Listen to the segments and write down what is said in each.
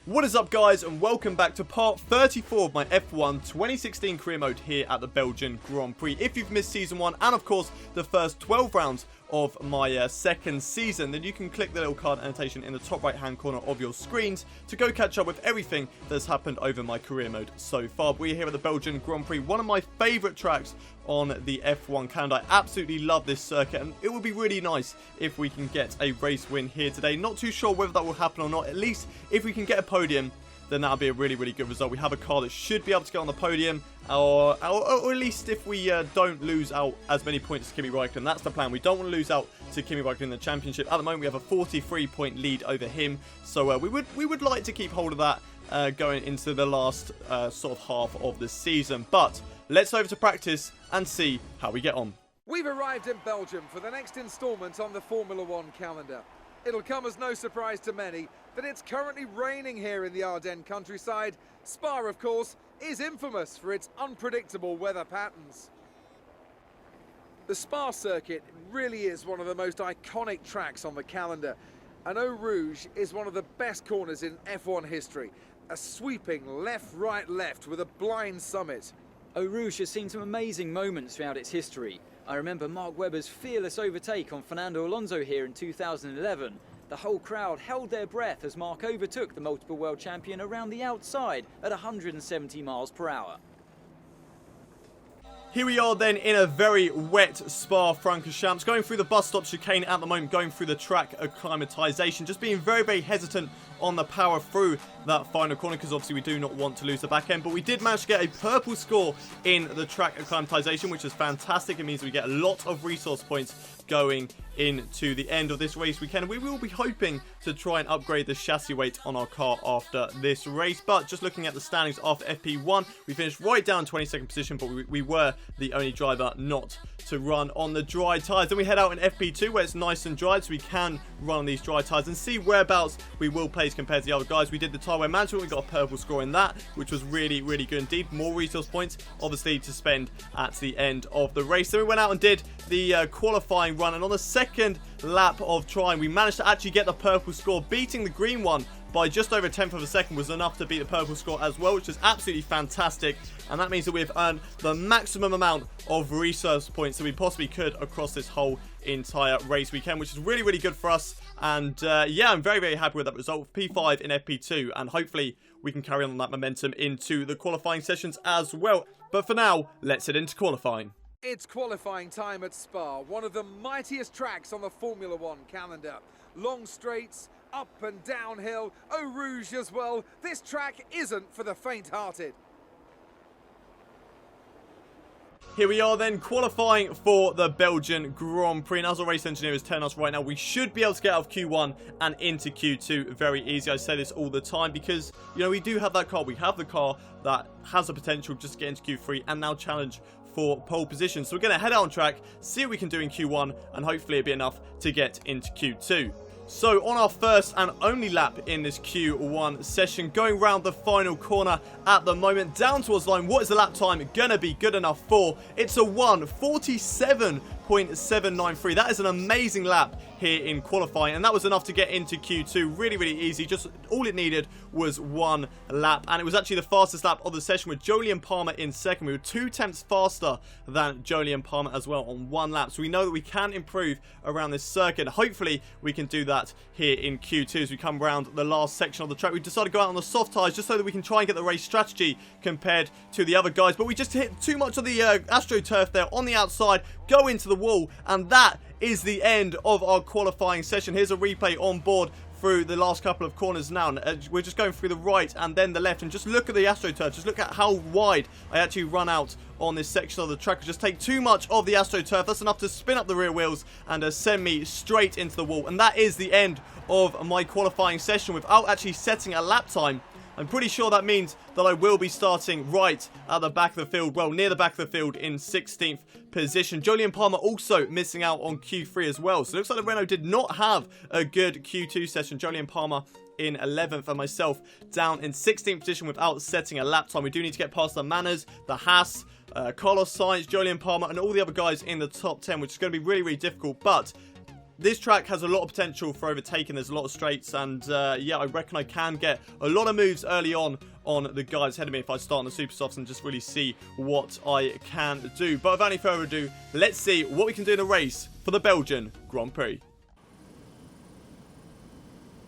What is up, guys, and welcome back to part 34 of my F1 2016 career mode here at the Belgian Grand Prix. If you've missed season 1 and of course the first 12 rounds of my second season, then you can click the little card annotation in the top right hand corner of your screens to go catch up with everything that's happened over my career mode so far. We're here at the Belgian Grand Prix, one of my favourite tracks on the F1 calendar. I absolutely love this circuit, and it would be really nice if we can get a race win here today. Not too sure whether that will happen or not. At least if we can get a podium, then that'll be a really, really good result. We have a car that should be able to get on the podium, or at least if we don't lose out as many points as Kimi Räikkönen. That's the plan. We don't want to lose out to Kimi Räikkönen in the championship. At the moment, we have a 43-point lead over him, so we would like to keep hold of that going into the last sort of half of the season. But let's over to practice and see how we get on. We've arrived in Belgium for the next instalment on the Formula One calendar. It'll come as no surprise to many that it's currently raining here in the Ardennes countryside. Spa, of course, is infamous for its unpredictable weather patterns. The Spa circuit really is one of the most iconic tracks on the calendar, and Eau Rouge is one of the best corners in F1 history. A sweeping left, right, left with a blind summit. Eau Rouge has seen some amazing moments throughout its history. I remember Mark Webber's fearless overtake on Fernando Alonso here in 2011. The whole crowd held their breath as Mark overtook the multiple world champion around the outside at 170 miles per hour. Here we are then in a very wet Spa-Francorchamps, going through the bus stop chicane at the moment, going through the track acclimatization, just being very, very hesitant on the power through that final corner because obviously we do not want to lose the back end. But we did manage to get a purple score in the track acclimatization, which is fantastic. It means we get a lot of resource points going into the end of this race weekend. We will be hoping to try and upgrade the chassis weight on our car after this race. But just looking at the standings after FP1, we finished right down 22nd position, but we were the only driver not to run on the dry tyres. Then we head out in FP2 where it's nice and dry, so we can run on these dry tyres and see whereabouts we will place compared to the other guys. We did the tyre wear management, we got a purple score in that, which was really, really good indeed. More resource points, obviously, to spend at the end of the race. Then we went out and did the qualifying run, and on the second lap of trying, we managed to actually get the purple score. Beating the green one by just over a tenth of a second was enough to beat the purple score as well, which is absolutely fantastic. And that means that we've earned the maximum amount of resource points that we possibly could across this whole entire race weekend, which is really, really good for us. And yeah, I'm very, very happy with that result. P5 in FP2, and hopefully we can carry on that momentum into the qualifying sessions as well. But for now, let's head into qualifying. It's qualifying time at Spa, one of the mightiest tracks on the Formula One calendar. Long straights, up and downhill, Eau Rouge as well. This track isn't for the faint-hearted. Here we are then, qualifying for the Belgian Grand Prix. And as our race engineer is telling us right now, we should be able to get out of Q1 and into Q2 very easy. I say this all the time because, you know, we do have that car. We have the car that has the potential just to get into Q3 and now challenge for pole position. So we're going to head out on track, see what we can do in Q1, and hopefully it'll be enough to get into Q2. So on our first and only lap in this Q1 session, going round the final corner at the moment, down towards line, what is the lap time gonna be good enough for? It's a 1:47.793. That is an amazing lap here in qualifying, and that was enough to get into Q2. Really, really easy. Just all it needed was one lap, and it was actually the fastest lap of the session with Jolyon Palmer in second. We were 2 tenths faster than Jolyon Palmer as well on one lap, so we know that we can improve around this circuit. Hopefully we can do that here in Q2 as we come around the last section of the track. We decided to go out on the soft tyres just so that we can try and get the race strategy compared to the other guys, but we just hit too much of the AstroTurf there on the outside, go into the wall, and that is the end of our qualifying session. Here's a replay on board through the last couple of corners now. We're just going through the right and then the left, and just look at the AstroTurf. Just look at how wide I actually run out on this section of the track. I just take too much of the AstroTurf. That's enough to spin up the rear wheels and send me straight into the wall. And that is the end of my qualifying session without actually setting a lap time. I'm pretty sure that means that I will be starting right at the back of the field, well, near the back of the field in 16th position. Jolyon Palmer also missing out on Q3 as well. So it looks like the Renault did not have a good Q2 session. Jolyon Palmer in 11th and myself down in 16th position without setting a lap time. We do need to get past the Manners, the Haas, Carlos Sainz, Jolyon Palmer, and all the other guys in the top 10, which is going to be really, really difficult. But This track has a lot of potential for overtaking. There's a lot of straights, and yeah, I reckon I can get a lot of moves early on the guys ahead of me if I start on the super softs and just really see what I can do. But without any further ado, let's see what we can do in a race for the Belgian Grand Prix.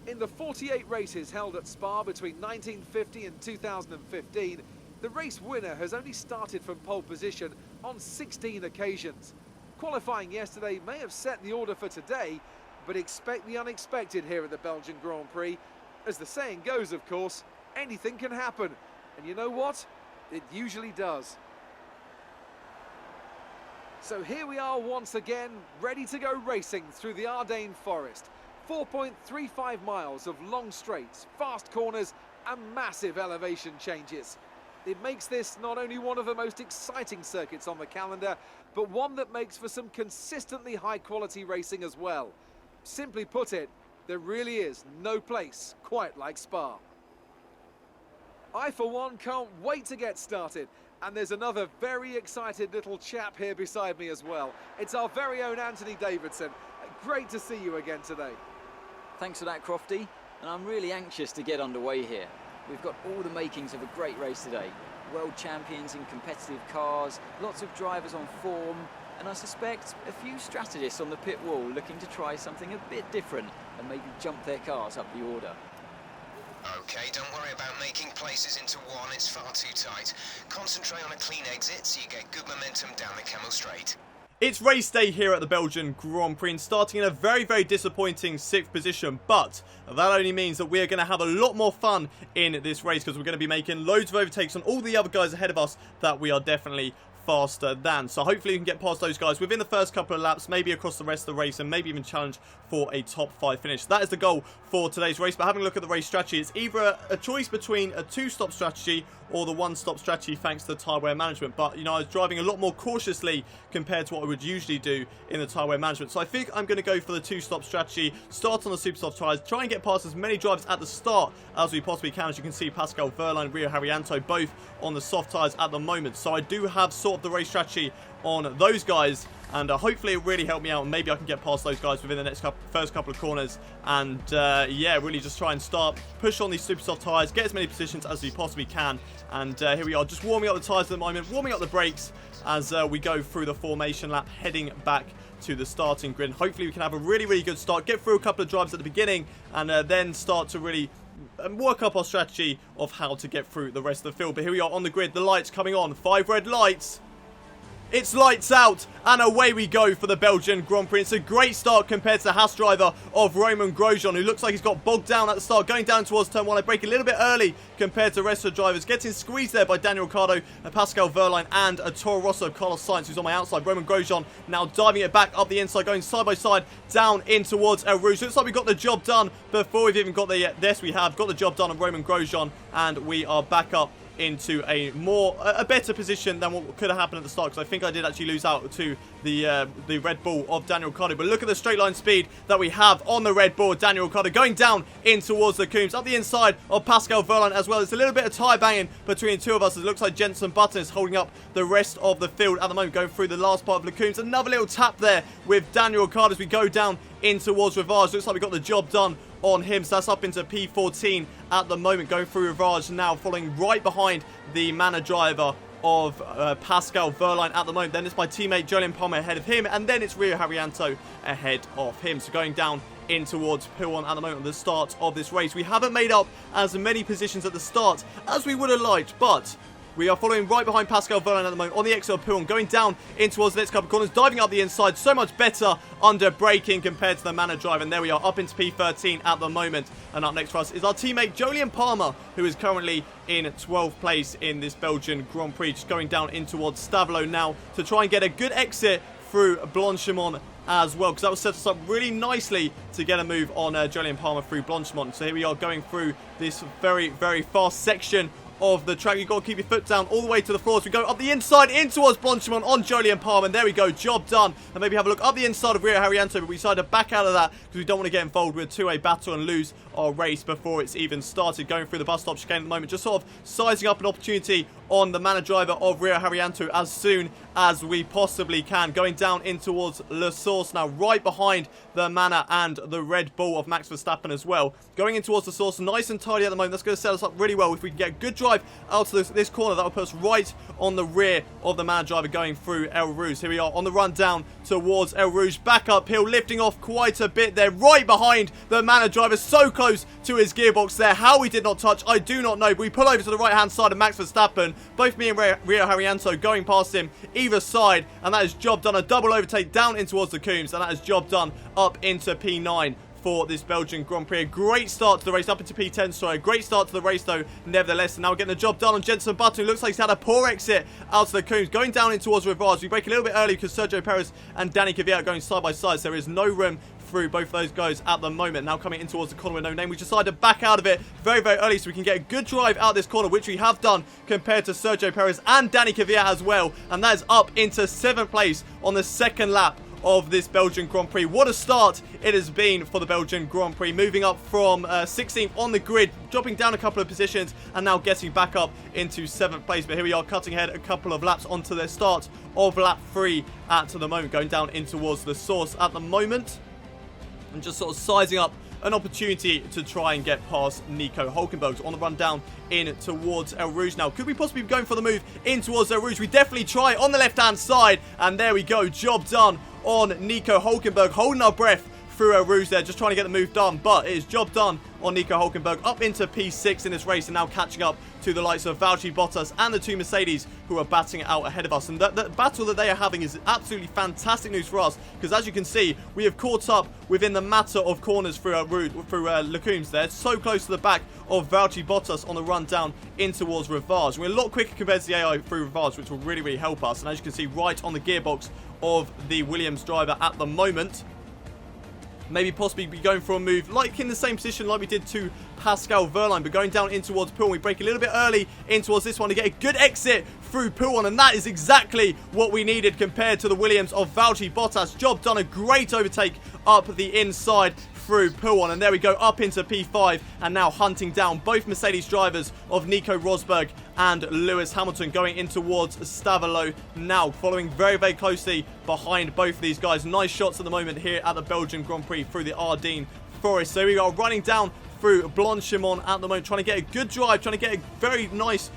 In the 48 races held at Spa between 1950 and 2015, the race winner has only started from pole position on 16 occasions. Qualifying yesterday may have set the order for today, but expect the unexpected here at the Belgian Grand Prix. As the saying goes, of course, anything can happen. And you know what? It usually does. So here we are once again, ready to go racing through the Ardennes forest. 4.35 miles of long straights, fast corners and massive elevation changes. It makes this not only one of the most exciting circuits on the calendar, but one that makes for some consistently high-quality racing as well. Simply put it, there really is no place quite like Spa. I, for one, can't wait to get started. And there's another very excited little chap here beside me as well. It's our very own Anthony Davidson. Great to see you again today. Thanks for that, Crofty. And I'm really anxious to get underway here. We've got all the makings of a great race today. World champions in competitive cars, lots of drivers on form, and I suspect a few strategists on the pit wall looking to try something a bit different and maybe jump their cars up the order. Okay, don't worry about making places into one, it's far too tight. Concentrate on a clean exit so you get good momentum down the Camel Straight. It's race day here at the Belgian Grand Prix, and starting in a very, very disappointing 6th position, but that only means that we're going to have a lot more fun in this race because we're going to be making loads of overtakes on all the other guys ahead of us that we are definitely faster than. So hopefully we can get past those guys within the first couple of laps, maybe across the rest of the race, and maybe even challenge for a top 5 finish. That is the goal for today's race. But having a look at the race strategy, it's either a choice between a 2-stop strategy or the 1-stop strategy thanks to the tyre wear management. But, you know, I was driving a lot more cautiously compared to what I would usually do in the tyre wear management. So I think I'm going to go for the 2-stop strategy, start on the super soft tyres, try and get past as many drivers at the start as we possibly can. As you can see, Pascal Wehrlein and Rio Haryanto both on the soft tyres at the moment. So I do have sort of the race strategy on those guys, and hopefully it really helped me out, and maybe I can get past those guys within the next first couple of corners, and yeah, really just try and push on these super soft tyres, get as many positions as we possibly can. And here we are, just warming up the tyres at the moment, warming up the brakes as we go through the formation lap, heading back to the starting grid. Hopefully we can have a really, really good start, get through a couple of drives at the beginning, and then start to really work up our strategy of how to get through the rest of the field. But here we are on the grid, the lights coming on, 5 red lights. It's lights out, and away we go for the Belgian Grand Prix. It's a great start compared to the Haas driver of Romain Grosjean, who looks like he's got bogged down at the start, going down towards turn 1. I break a little bit early compared to the rest of the drivers, getting squeezed there by Daniel Ricciardo, Pascal Wehrlein, and Toro Rosso, Carlos Sainz, who's on my outside. Romain Grosjean now diving it back up the inside, going side by side down in towards El Rouge. Looks like we got the job done before we've even got there yet. Yes, we have got the job done on Romain Grosjean, and we are back up into a better position than what could have happened at the start, because I think I did actually lose out to the Red Bull of Daniel Ricciardo. But look at the straight line speed that we have on the Red Bull. Daniel Ricciardo going down in towards the Coombs, up the inside of Pascal Wehrlein as well. It's a little bit of tyre banging between the two of us. It looks like Jenson Button is holding up the rest of the field at the moment, going through the last part of the Coombs. Another little tap there with Daniel Ricciardo as we go down in towards Rivage. Looks like we got the job done on him, so that's up into P14 at the moment, going through Rivage now, following right behind the Manor driver of Pascal Wehrlein at the moment. Then it's my teammate Jolyon Palmer ahead of him, and then it's Rio Haryanto ahead of him. So going down in towards P1 at the moment at the start of this race. We haven't made up as many positions at the start as we would have liked, but we are following right behind Pascal Wehrlein at the moment on the exit of P1, going down in towards the next couple of corners, diving up the inside, so much better under braking compared to the Manor drive. And there we are, up into P13 at the moment. And up next for us is our teammate Jolyon Palmer, who is currently in 12th place in this Belgian Grand Prix, just going down in towards Stavelot now to try and get a good exit through Blanchimont as well, because that will set us up really nicely to get a move on Jolyon Palmer through Blanchimont. So here we are going through this very, very fast section of the track. You've got to keep your foot down all the way to the floor as we go up the inside in towards Blanchimont on Jolyon Palmer, and there we go, job done. And maybe have a look up the inside of Rio Haryanto, but we decided to back out of that because we don't want to get involved with a two-way battle and lose our race before it's even started. Going through the bus stop chicane at the moment, just sort of sizing up an opportunity on the mana driver of Rio Haryanto as soon as we possibly can. Going down in towards Le Source now, right behind the mana and the Red Bull of Max Verstappen as well. Going in towards the Source, nice and tidy at the moment. That's going to set us up really well. If we can get a good drive out of this corner, that will put us right on the rear of the mana driver going through El Rouge. Here we are on the run down towards El Rouge. Back uphill, lifting off quite a bit there, right behind the mana driver, so close to his gearbox there. How we did not touch, I do not know. But we pull over to the right hand side of Max Verstappen. Both me and Rio Haryanto going past him either side, and that is job done. A double overtake down in towards the Coombs, and that is job done up into P9 for this Belgian Grand Prix. A great start to the race, up into P10, sorry. A great start to the race, though, nevertheless. And now we're getting the job done on Jenson Button. Looks like he's had a poor exit out of the Coombs. Going down in towards Rivage. We break a little bit early because Sergio Perez and Danny Kvyat are going side by side, so there is no room through both those guys at the moment. Now coming in towards the corner with no name, we decided to back out of it very, very early so we can get a good drive out this corner, which we have done compared to Sergio Perez and Danny Kvyat as well. And that is up into 7th place on the second lap of this Belgian Grand Prix. What a start it has been for the Belgian Grand Prix, moving up from 16th on the grid, dropping down a couple of positions, and now getting back up into 7th place. But here we are, cutting ahead a couple of laps onto the start of lap 3 at the moment, going down in towards the Source at the moment, and just sort of sizing up an opportunity to try and get past Nico Hulkenberg on the run down in towards El Rouge now. Could we possibly be going for the move in towards El Rouge? We definitely try on the left-hand side, and there we go. Job done on Nico Hulkenberg, holding our breath through El Rouge there, just trying to get the move done, but it is job done on Nico Hulkenberg, up into P6 in this race, and now catching up to the likes of Valtteri Bottas and the two Mercedes who are batting it out ahead of us. And the battle that they are having is absolutely fantastic news for us, because as you can see, we have caught up within the matter of corners through Le Coombs there, so close to the back of Valtteri Bottas on the run down in towards Rivage. We're a lot quicker compared to the AI through Rivage, which will really, really help us. And as you can see, right on the gearbox of the Williams driver at the moment. Maybe possibly be going for a move like in the same position like we did to Pascal Wehrlein, but going down in towards Pool. We break a little bit early in towards this one to get a good exit through Pool, and that is exactly what we needed compared to the Williams of Valtteri Bottas. Job done, a great overtake up the inside through Pool, and there we go, up into P5, and now hunting down both Mercedes drivers of Nico Rosberg and Lewis Hamilton, going in towards Stavelot now, following very, very closely behind both of these guys. Nice shots at the moment here at the Belgian Grand Prix through the Ardennes Forest. So we are running down through Blanchimont at the moment, trying to get a good drive, trying to get a very nice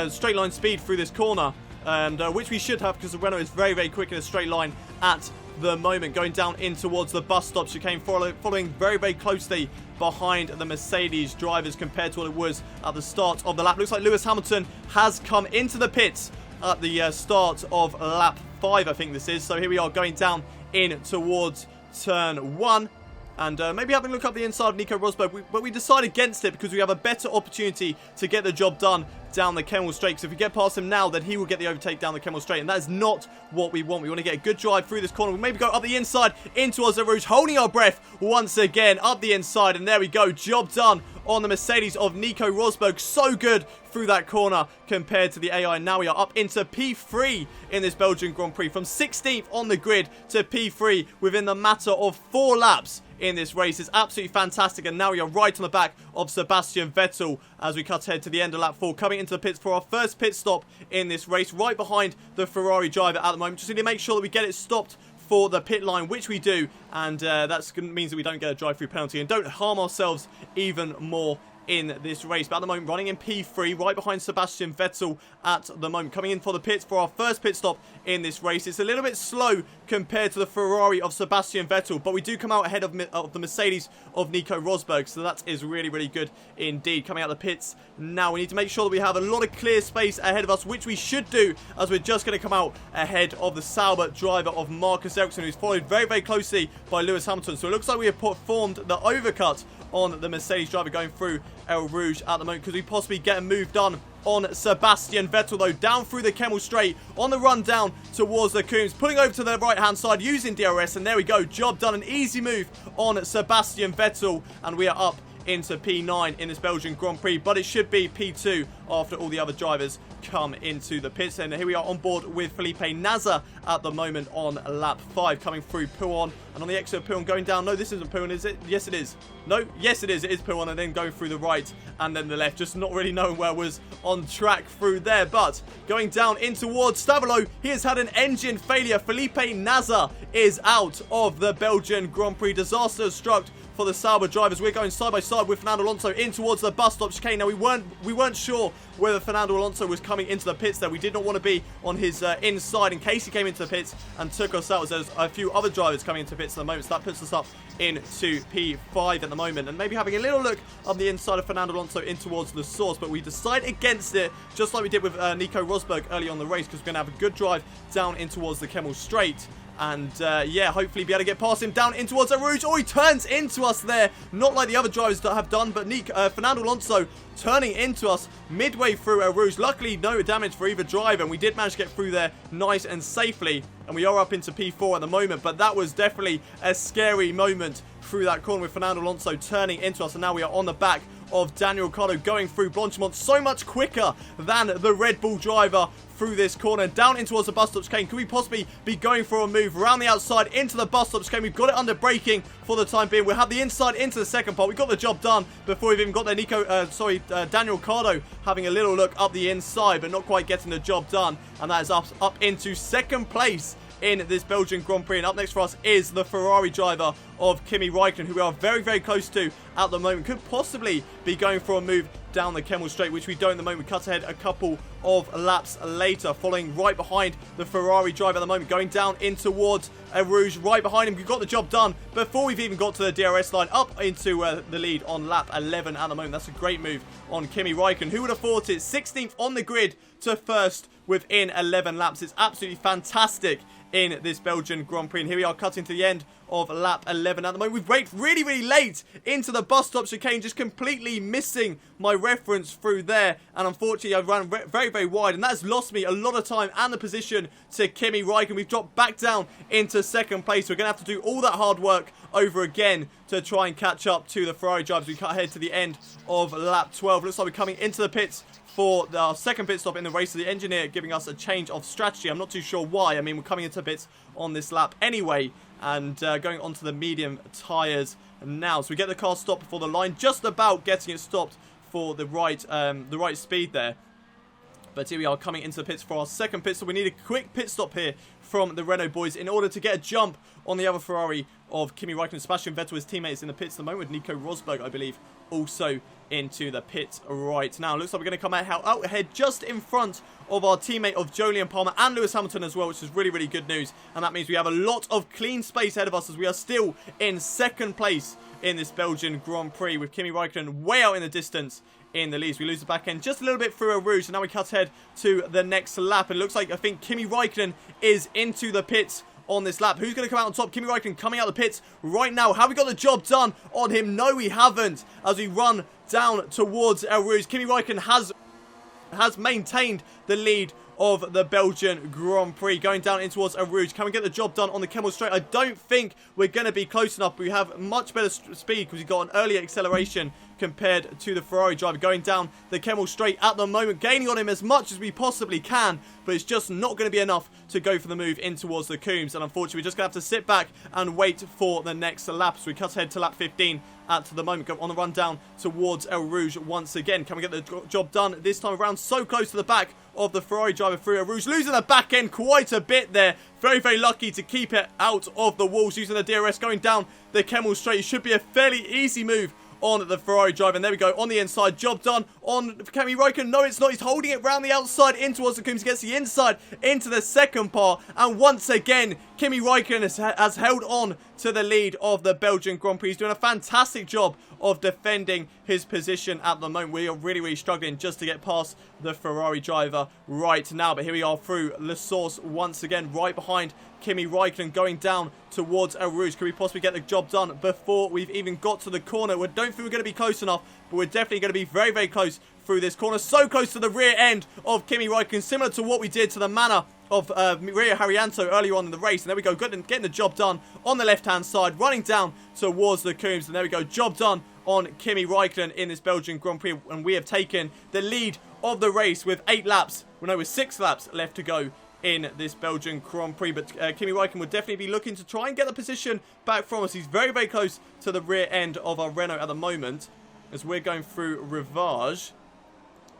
straight line speed through this corner, and which we should have because the Renault is very, very quick in a straight line at the moment. Going down in towards the bus stop chicane, following very, very closely behind the Mercedes drivers compared to what it was at the start of the lap. Looks like Lewis Hamilton has come into the pits at the start of lap 5, I think this is. So here we are going down in towards turn 1. And maybe having a look up the inside of Nico Rosberg, but we decide against it because we have a better opportunity to get the job done down the Kemmel Straight. So if we get past him now, then he will get the overtake down the Kemmel Straight, and that is not what we want. We want to get a good drive through this corner. We'll maybe go up the inside into Ozzo Rouge, holding our breath once again up the inside, and there we go. Job done on the Mercedes of Nico Rosberg. So good through that corner compared to the AI. Now we are up into P3 in this Belgian Grand Prix, from 16th on the grid to P3 within the matter of 4 laps in this race. Is absolutely fantastic, and now we are right on the back of Sebastian Vettel as we cut ahead to the end of lap 4, coming into the pits for our first pit stop in this race, right behind the Ferrari driver at the moment. Just need to make sure that we get it stopped for the pit line, which we do, and that means that we don't get a drive-through penalty and don't harm ourselves even more in this race. But at the moment, running in P3, right behind Sebastian Vettel at the moment, coming in for the pits for our first pit stop in this race. It's a little bit slow compared to the Ferrari of Sebastian Vettel, but we do come out ahead of the Mercedes of Nico Rosberg, so that is really, really good indeed. Coming out of the pits now, we need to make sure that we have a lot of clear space ahead of us, which we should do, as we're just going to come out ahead of the Sauber driver of Marcus Ericsson, who's followed very, very closely by Lewis Hamilton. So it looks like we have performed the overcut on the Mercedes driver going through El Rouge at the moment. Could we possibly get a move done on Sebastian Vettel, though? Down through the Kemmel Straight on the run down towards the Coombs, pulling over to the right hand side using DRS, and there we go. Job done. An easy move on Sebastian Vettel, and we are up into P9 in this Belgian Grand Prix, but it should be P2 after all the other drivers come into the pits. And here we are on board with Felipe Nasr at the moment on lap 5, coming through Pouon, and on the exit of Pouon going down. No, this isn't Pouon, is it? Yes, it is. No, yes, it is. It is Pouon, and then going through the right and then the left, just not really knowing where I was on track through there. But going down in towards Stavelot, he has had an engine failure. Felipe Nasr is out of the Belgian Grand Prix. Disaster has struck for the Sauber drivers. We're going side by side with Fernando Alonso in towards the bus stop chicane. Now we weren't sure whether Fernando Alonso was coming into the pits there. We did not want to be on his inside in case he came into the pits and took us out, as there's a few other drivers coming into pits at the moment. So that puts us up into P5 at the moment, and maybe having a little look on the inside of Fernando Alonso in towards the source, but we decide against it, just like we did with Nico Rosberg early on the race, because we're going to have a good drive down in towards the Kemmel Straight. And, yeah, hopefully be able to get past him down in towards Rouge. Oh, he turns into us there. Not like the other drivers that have done, but Fernando Alonso turning into us midway through Rouge. Luckily, no damage for either driver, and we did manage to get through there nice and safely. And we are up into P4 at the moment, but that was definitely a scary moment through that corner with Fernando Alonso turning into us. And now we are on the back of Daniel Ricciardo going through Blanchimont so much quicker than the Red Bull driver through this corner, down in towards the bus stop chicane. Could we possibly be going for a move around the outside into the bus stop chicane? We've got it under braking for the time being. We'll have the inside into the second part. We got the job done before we've even got there. Daniel Ricciardo having a little look up the inside, but not quite getting the job done. And that is up into second place in this Belgian Grand Prix. And up next for us is the Ferrari driver of Kimi Raikkonen, who we are very, very close to at the moment. Could possibly be going for a move down the Kemmel Straight, which we don't at the moment. We cut ahead a couple of laps later, following right behind the Ferrari driver at the moment, going down in towards Rouge. Right behind him, we got the job done before we've even got to the DRS line, up into the lead on lap 11 at the moment. That's a great move on Kimi Raikkonen. Who would have thought it? 16th on the grid to first within 11 laps. It's absolutely fantastic in this Belgian Grand Prix. And here we are cutting to the end of lap 11 at the moment. We've braked really, really late into the bus stop chicane, just completely missing my reference through there. And unfortunately, I ran very, very wide, and that has lost me a lot of time and the position to Kimi Raikkonen. We've dropped back down into second place. We're going to have to do all that hard work over again to try and catch up to the Ferrari drivers. We cut ahead to the end of lap 12. Looks like we're coming into the pits for our second pit stop in the race. The engineer giving us a change of strategy. I'm not too sure why. I mean, we're coming into pits on this lap anyway, and going onto the medium tyres now. So we get the car stopped before the line, just about getting it stopped for the right speed there. But here we are coming into the pits for our second pit stop. We need a quick pit stop here from the Renault boys in order to get a jump on the other Ferrari of Kimi Raikkonen. Sebastian Vettel, his teammates in the pits at the moment, with Nico Rosberg, I believe, also into the pit right now. Looks like we're going to come out ahead just in front of our teammate of Jolyon Palmer and Lewis Hamilton as well, which is really, really good news. And that means we have a lot of clean space ahead of us, as we are still in second place in this Belgian Grand Prix, with Kimi Raikkonen way out in the distance in the lead. We lose the back end just a little bit through Rouge, and now we cut ahead to the next lap. And it looks like, I think Kimi Raikkonen is into the pits on this lap. Who's going to come out on top? Kimi Raikkonen coming out the pits right now. Have we got the job done on him? No, we haven't. As we run down towards Rouge, Kimi Raikkonen has maintained the lead of the Belgian Grand Prix, going down in towards Rouge. Can we get the job done on the Kemmel Straight? I don't think we're going to be close enough. We have much better speed because we've got an earlier acceleration compared to the Ferrari driver, going down the Kemmel Straight at the moment, gaining on him as much as we possibly can, but it's just not going to be enough to go for the move in towards the Coombs. And unfortunately, we're just going to have to sit back and wait for the next lap. So we cut ahead to lap 15 at the moment, go on the run down towards Rouge once again. Can we get the job done this time around? So close to the back of the Ferrari driver through Rouge, losing the back end quite a bit there. Very, very lucky to keep it out of the walls, using the DRS, going down the Kemmel Straight. It should be a fairly easy move on the Ferrari driver, and there we go, on the inside, job done on Kimi Raikkonen. No, it's not. He's holding it round the outside in towards the Coombs, gets the inside into the second part, and once again, Kimi Raikkonen has held on to the lead of the Belgian Grand Prix. He's doing a fantastic job of defending his position at the moment. We are really, really struggling just to get past the Ferrari driver right now, but here we are through Le Source once again, right behind Kimi Raikkonen, going down towards Rouge. Can we possibly get the job done before we've even got to the corner? We don't think we're going to be close enough, but we're definitely going to be very, very close through this corner. So close to the rear end of Kimi Raikkonen, similar to what we did to the manner of Rio Haryanto earlier on in the race. And there we go, getting the job done on the left-hand side, running down towards the Coombs. And there we go, job done on Kimi Raikkonen in this Belgian Grand Prix, and we have taken the lead of the race with 6 laps left to go in this Belgian Grand Prix. But Kimi Raikkonen will definitely be looking to try and get the position back from us. He's very, very close to the rear end of our Renault at the moment as we're going through Rivage.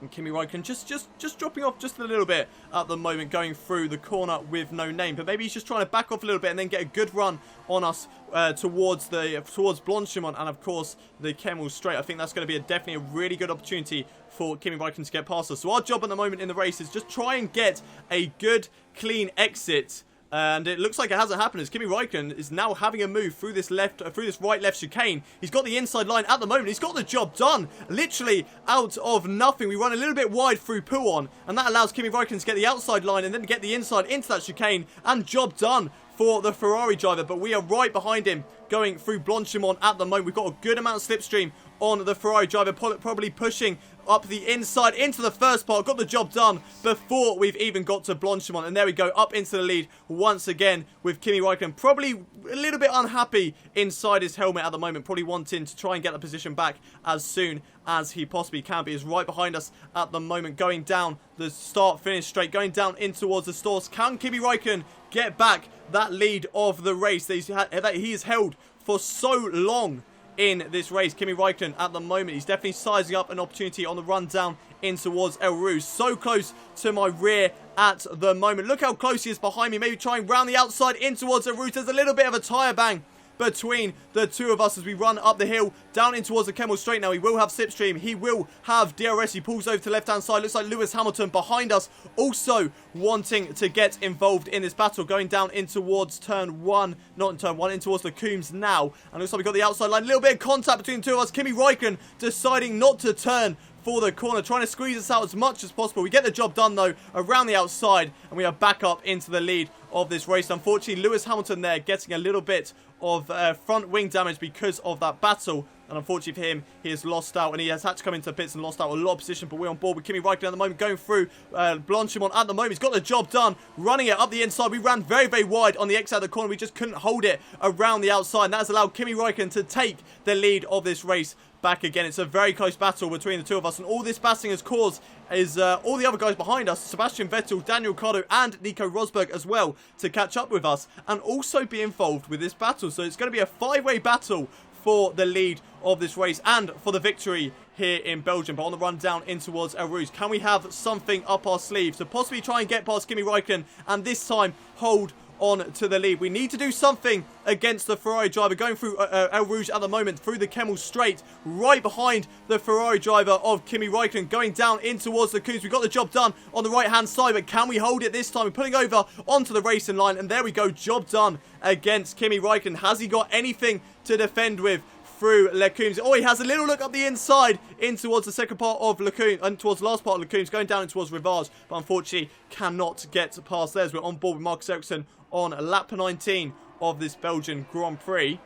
And Kimi Raikkonen just dropping off just a little bit at the moment, going through the corner with no name. But maybe he's just trying to back off a little bit and then get a good run on us towards Blanchimont and, of course, the Kemmel Straight. I think that's going to be definitely a really good opportunity for Kimi Raikkonen to get past us. So our job at the moment in the race is just try and get a good, clean exit. And it looks like it hasn't happened as Kimi Raikkonen is now having a move through this right-left chicane. He's got the inside line at the moment. He's got the job done. Literally out of nothing. We run a little bit wide through Pouon, and that allows Kimi Raikkonen to get the outside line and then get the inside into that chicane, and job done for the Ferrari driver. But we are right behind him going through Blanchimont at the moment. We've got a good amount of slipstream on the Ferrari driver, probably pushing up the inside into the first part. Got the job done before we've even got to Blanchimont. And there we go, up into the lead once again with Kimi Raikkonen. Probably a little bit unhappy inside his helmet at the moment. Probably wanting to try and get the position back as soon as he possibly can. But he's right behind us at the moment, going down the start-finish straight, going down in towards the stores. Can Kimi Raikkonen get back that lead of the race that he has held for so long in this race? Kimi Raikkonen at the moment, he's definitely sizing up an opportunity on the run down in towards El Rouge. So close to my rear at the moment. Look how close he is behind me. Maybe trying round the outside in towards El Rouge. There's a little bit of a tyre bang between the two of us as we run up the hill down in towards the Kemmel Straight. Now he will have slipstream, he will have DRS. He pulls over to the left hand side. Looks like Lewis Hamilton behind us also wanting to get involved in this battle, going down in towards turn 1, not in turn 1, in towards the Coombs now. And looks like we've got the outside line, a little bit of contact between the two of us. Kimi Raikkonen deciding not to turn for the corner, trying to squeeze us out as much as possible. We get the job done though around the outside, and we are back up into the lead of this race. Unfortunately, Lewis Hamilton there getting a little bit of front wing damage because of that battle, and unfortunately for him, he has lost out, and he has had to come into the pits and lost out a lot of position. But we're on board with Kimi Raikkonen at the moment, going through Blanchimont at the moment. He's got the job done, running it up the inside. We ran very, very wide on the exit of the corner. We just couldn't hold it around the outside, and that has allowed Kimi Raikkonen to take the lead of this race back again. It's a very close battle between the two of us, and all this battling has caused is all the other guys behind us, Sebastian Vettel, Daniel Ricciardo and Nico Rosberg as well, to catch up with us and also be involved with this battle. So it's going to be a 5-way battle for the lead of this race and for the victory here in Belgium. But on the run down in towards El Rouge, can we have something up our sleeve to possibly try and get past Kimi Raikkonen and this time hold on to the lead? We need to do something against the Ferrari driver going through El Rouge at the moment, through the Kemmel Straight, right behind the Ferrari driver of Kimi Raikkonen, going down in towards the Coombs. We got the job done on the right hand side, but can we hold it this time? We're pulling over onto the racing line, and there we go, job done against Kimi Raikkonen. Has he got anything to defend with through Le Coombs? Oh, he has a little look up the inside in towards the second part of Le Coombs, and towards the last part of Le Coombs, going down in towards Rivage, but unfortunately cannot get past there as we're on board with Marcus Ericsson on lap 19 of this Belgian Grand Prix.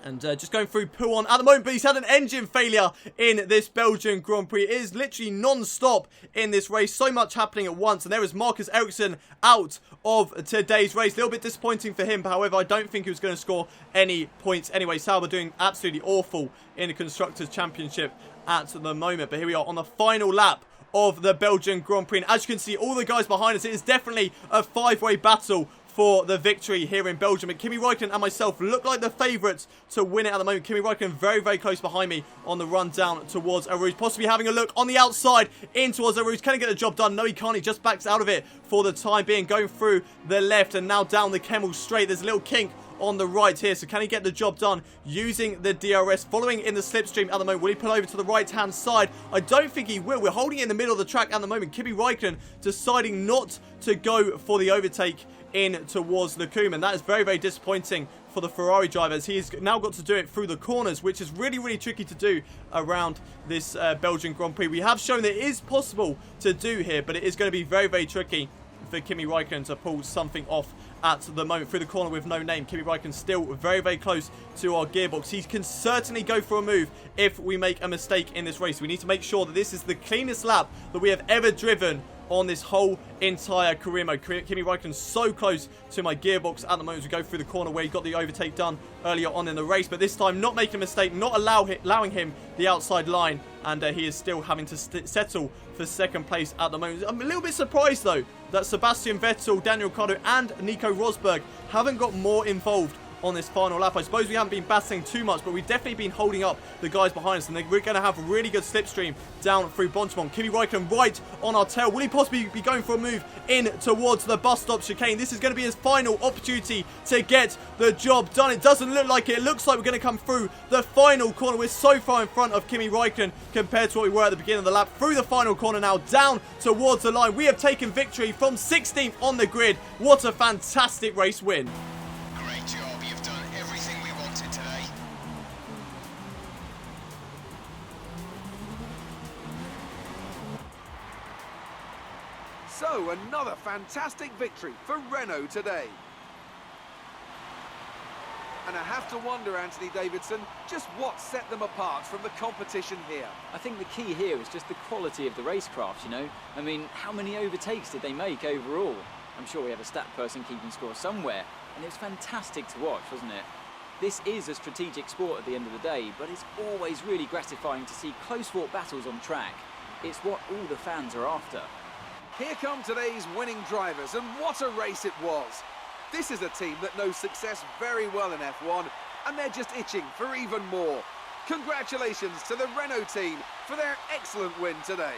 And just going through Pouon at the moment, but he's had an engine failure in this Belgian Grand Prix. It is literally non-stop in this race. So much happening at once. And there is Marcus Ericsson out of today's race. A little bit disappointing for him. But however, I don't think he was going to score any points anyway. Sauber doing absolutely awful in the Constructors' Championship at the moment. But here we are on the final lap of the Belgian Grand Prix. And as you can see, all the guys behind us, it is definitely a 5-way battle for the victory here in Belgium. And Kimi Raikkonen and myself look like the favourites to win it at the moment. Kimi Raikkonen very, very close behind me on the run down towards El Rouge. Possibly having a look on the outside in towards El Rouge. Can he get the job done? No, he can't. He just backs out of it for the time being. Going through the left and now down the Kemmel Straight. There's a little kink on the right here, so can he get the job done using the DRS, following in the slipstream at the moment? Will he pull over to the right hand side? I don't think he will. We're holding it in the middle of the track at the moment. Kimi Raikkonen deciding not to go for the overtake in towards Le Coombs, and that is very, very disappointing for the Ferrari drivers. He's now got to do it through the corners, which is really, really tricky to do around this Belgian Grand Prix. We have shown that it is possible to do here, but it is going to be very, very tricky for Kimi Raikkonen to pull something off at the moment. Through the corner with no name, Kimi Raikkonen still very, very close to our gearbox. He can certainly go for a move if we make a mistake in this race. We need to make sure that this is the cleanest lap that we have ever driven on this whole entire career mode. Kimi Räikkönen so close to my gearbox at the moment as we go through the corner where he got the overtake done earlier on in the race, but this time not making a mistake, not allowing him the outside line, and he is still having to settle for second place at the moment. I'm a little bit surprised though that Sebastian Vettel, Daniel Ricciardo and Nico Rosberg haven't got more involved on this final lap. I suppose we haven't been battling too much, but we've definitely been holding up the guys behind us, and we're going to have a really good slipstream down through Bontemont. Kimi Räikkönen right on our tail. Will he possibly be going for a move in towards the bus stop chicane? This is going to be his final opportunity to get the job done. It doesn't look like it. It looks like we're going to come through the final corner. We're so far in front of Kimi Räikkönen compared to what we were at the beginning of the lap. Through the final corner now, down towards the line. We have taken victory from 16th on the grid. What a fantastic race win. Great job. You've done everything we wanted today. So, another fantastic victory for Renault today. And I have to wonder, Anthony Davidson, just what set them apart from the competition here. I think the key here is just the quality of the racecraft, you know. I mean, how many overtakes did they make overall? I'm sure we have a stat person keeping score somewhere, and it was fantastic to watch, wasn't it? This is a strategic sport at the end of the day, but it's always really gratifying to see close-fought battles on track. It's what all the fans are after. Here come today's winning drivers, and what a race it was. This is a team that knows success very well in F1, and they're just itching for even more. Congratulations to the Renault team for their excellent win today.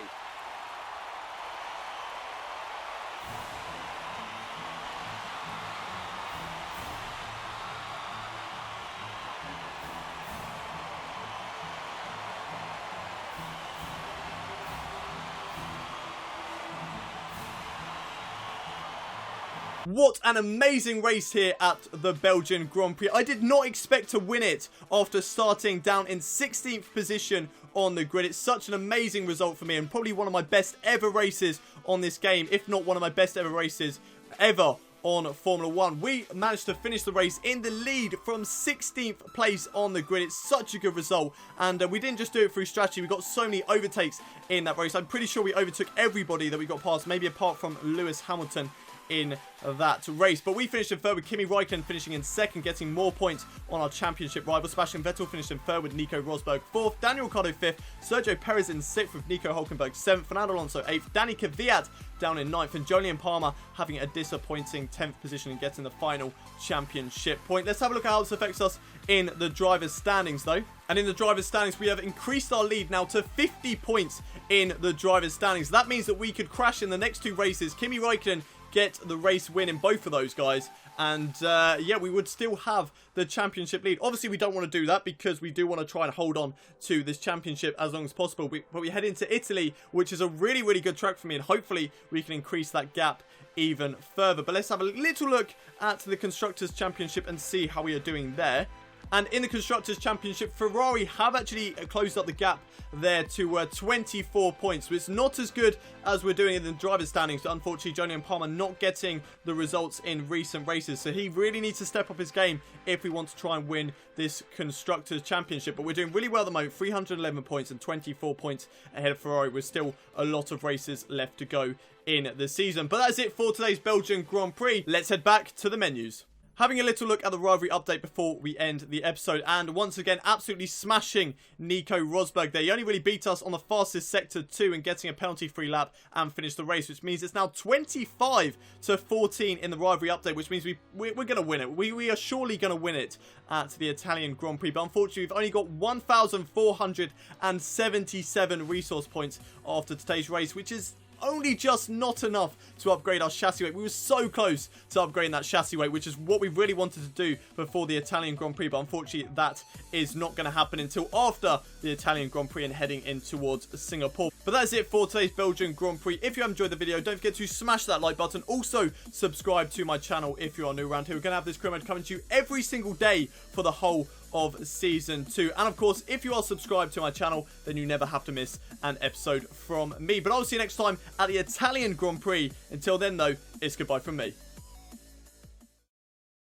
What an amazing race here at the Belgian Grand Prix. I did not expect to win it after starting down in 16th position on the grid. It's such an amazing result for me, and probably one of my best ever races on this game, if not one of my best ever races ever on Formula 1. We managed to finish the race in the lead from 16th place on the grid. It's such a good result, and we didn't just do it through strategy. We got so many overtakes in that race. I'm pretty sure we overtook everybody that we got past, maybe apart from Lewis Hamilton in that race. But we finished in third with Kimi Räikkönen finishing in second, getting more points on our championship rival. Sebastian Vettel finished in third with Nico Rosberg fourth, Daniel Ricciardo fifth, Sergio Perez in sixth with Nico Hülkenberg seventh, Fernando Alonso eighth, Danny Kvyat down in ninth, and Jolyon Palmer having a disappointing 10th position and getting the final championship point. Let's have a look at how this affects us in the drivers' standings though. And in the drivers' standings, we have increased our lead now to 50 points in the drivers' standings. That means that we could crash in the next two races. Kimi Räikkönen get the race win in both of those guys, and yeah, we would still have the championship lead. Obviously we don't want to do that because we do want to try and hold on to this championship as long as possible, but we head into Italy, which is a really, really good track for me, and hopefully we can increase that gap even further. But let's have a little look at the Constructors' Championship and see how we are doing there. And in the Constructors' Championship, Ferrari have actually closed up the gap there to 24 points. So it's not as good as we're doing in the driver's standings. But unfortunately, Jolyon Palmer not getting the results in recent races. So he really needs to step up his game if we want to try and win this Constructors' Championship. But we're doing really well at the moment. 311 points and 24 points ahead of Ferrari, with still a lot of races left to go in the season. But that's it for today's Belgian Grand Prix. Let's head back to the menus. Having a little look at the rivalry update before we end the episode, and once again absolutely smashing Nico Rosberg there. He only really beat us on the fastest sector 2 and getting a penalty-free lap and finished the race, which means it's now 25 to 14 in the rivalry update, which means we're going to win it. We are surely going to win it at the Italian Grand Prix, but unfortunately we've only got 1,477 resource points after today's race, which is only just not enough to upgrade our chassis weight. We were so close to upgrading that chassis weight, which is what we really wanted to do before the Italian Grand Prix, but unfortunately that is not going to happen until after the Italian Grand Prix and heading in towards Singapore. But that's it for today's Belgian Grand Prix. If you have enjoyed the video, don't forget to smash that like button. Also subscribe to my channel if you are new around here. We're going to have this career mode coming to you every single day for the whole of season 2, and of course if you are subscribed to my channel, then you never have to miss an episode from me. But I'll see you next time at the Italian Grand Prix. Until then though, it's goodbye from me.